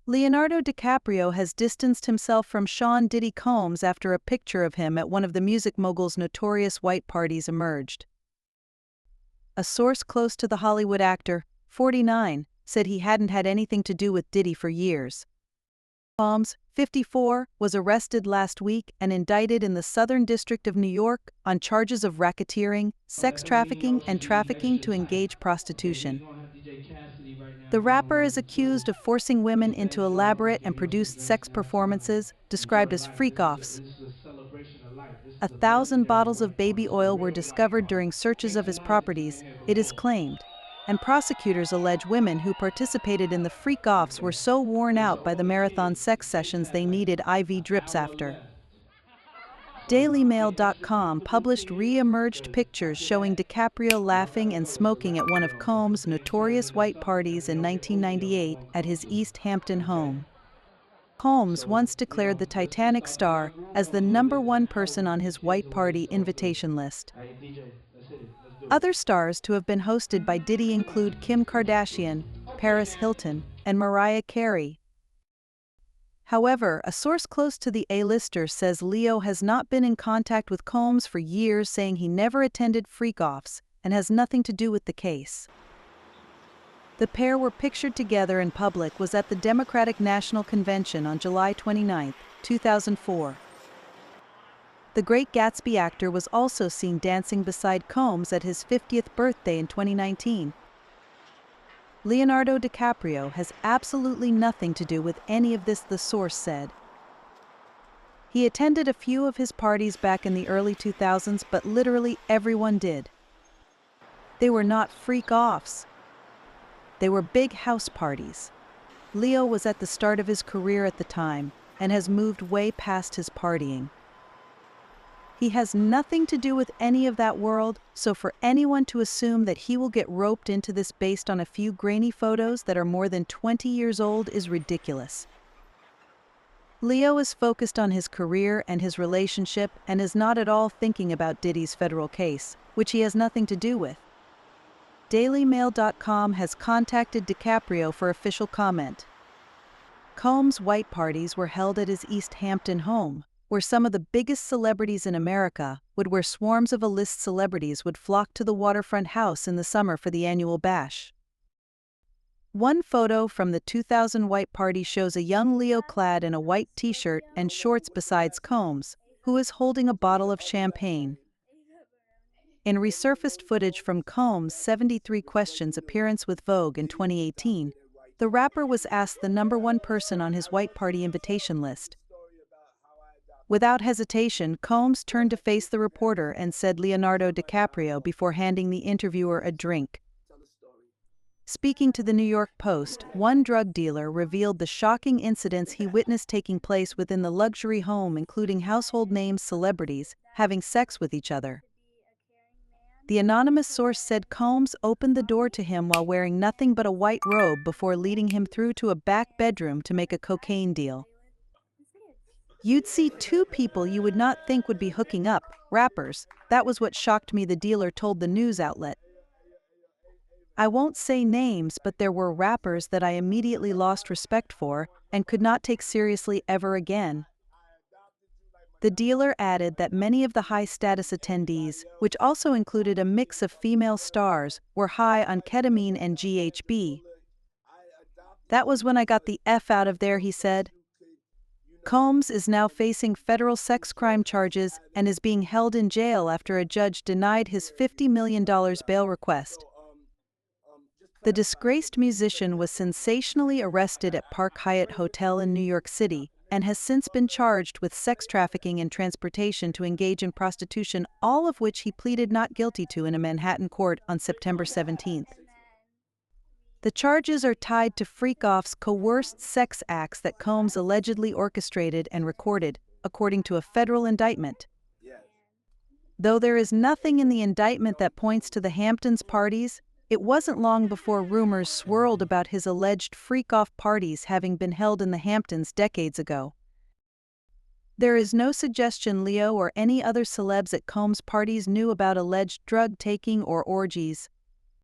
Leonardo DiCaprio has distanced himself from Sean Diddy Combs after a picture of him at one of the music mogul's notorious white parties emerged. A source close to the Hollywood actor, 49, said he hadn't had anything to do with Diddy for years. Combs, 54, was arrested last week and indicted in the Southern District of New York on charges of racketeering, sex trafficking, and trafficking to engage prostitution. The rapper is accused of forcing women into elaborate and produced sex performances, described as freak-offs. 1,000 bottles of baby oil were discovered during searches of his properties, it is claimed, and prosecutors allege women who participated in the freak-offs were so worn out by the marathon sex sessions they needed IV drips after. DailyMail.com published re-emerged pictures showing DiCaprio laughing and smoking at one of Combs' notorious white parties in 1998 at his East Hampton home. Combs once declared the Titanic star as the #1 person on his white party invitation list. Other stars to have been hosted by Diddy include Kim Kardashian, Paris Hilton, and Mariah Carey. However, a source close to the A-lister says Leo has not been in contact with Combs for years, saying he never attended freak-offs and has nothing to do with the case. The pair were pictured together in public was at the Democratic National Convention on July 29, 2004. The Great Gatsby actor was also seen dancing beside Combs at his 50th birthday in 2019. Leonardo DiCaprio has absolutely nothing to do with any of this, the source said. He attended a few of his parties back in the early 2000s, but literally everyone did. They were not freak-offs. They were big house parties. Leo was at the start of his career at the time and has moved way past his partying. He has nothing to do with any of that world, so for anyone to assume that he will get roped into this based on a few grainy photos that are more than 20 years old is ridiculous. Leo is focused on his career and his relationship and is not at all thinking about Diddy's federal case, which he has nothing to do with. DailyMail.com has contacted DiCaprio for official comment. Combs' white parties were held at his East Hampton home, where some of the biggest celebrities in America would, where swarms of A-list celebrities would flock to the waterfront house in the summer for the annual bash. One photo from the 2000 white party shows a young Leo clad in a white t-shirt and shorts besides Combs, who is holding a bottle of champagne. In resurfaced footage from Combs' 73 Questions appearance with Vogue in 2018, the rapper was asked the #1 person on his white party invitation list. Without hesitation, Combs turned to face the reporter and said Leonardo DiCaprio before handing the interviewer a drink. Speaking to the New York Post, one drug dealer revealed the shocking incidents he witnessed taking place within the luxury home, including household names celebrities having sex with each other. The anonymous source said Combs opened the door to him while wearing nothing but a white robe before leading him through to a back bedroom to make a cocaine deal. You'd see two people you would not think would be hooking up, rappers. That was what shocked me, the dealer told the news outlet. I won't say names, but there were rappers that I immediately lost respect for and could not take seriously ever again. The dealer added that many of the high-status attendees, which also included a mix of female stars, were high on ketamine and GHB. That was when I got the F out of there, he said. Combs is now facing federal sex crime charges and is being held in jail after a judge denied his $50 million bail request. The disgraced musician was sensationally arrested at Park Hyatt Hotel in New York City and has since been charged with sex trafficking and transportation to engage in prostitution, all of which he pleaded not guilty to in a Manhattan court on September 17. The charges are tied to freak-offs, coerced sex acts that Combs allegedly orchestrated and recorded, according to a federal indictment. Though there is nothing in the indictment that points to the Hamptons parties, it wasn't long before rumors swirled about his alleged freak-off parties having been held in the Hamptons decades ago. There is no suggestion Leo or any other celebs at Combs' parties knew about alleged drug taking or orgies.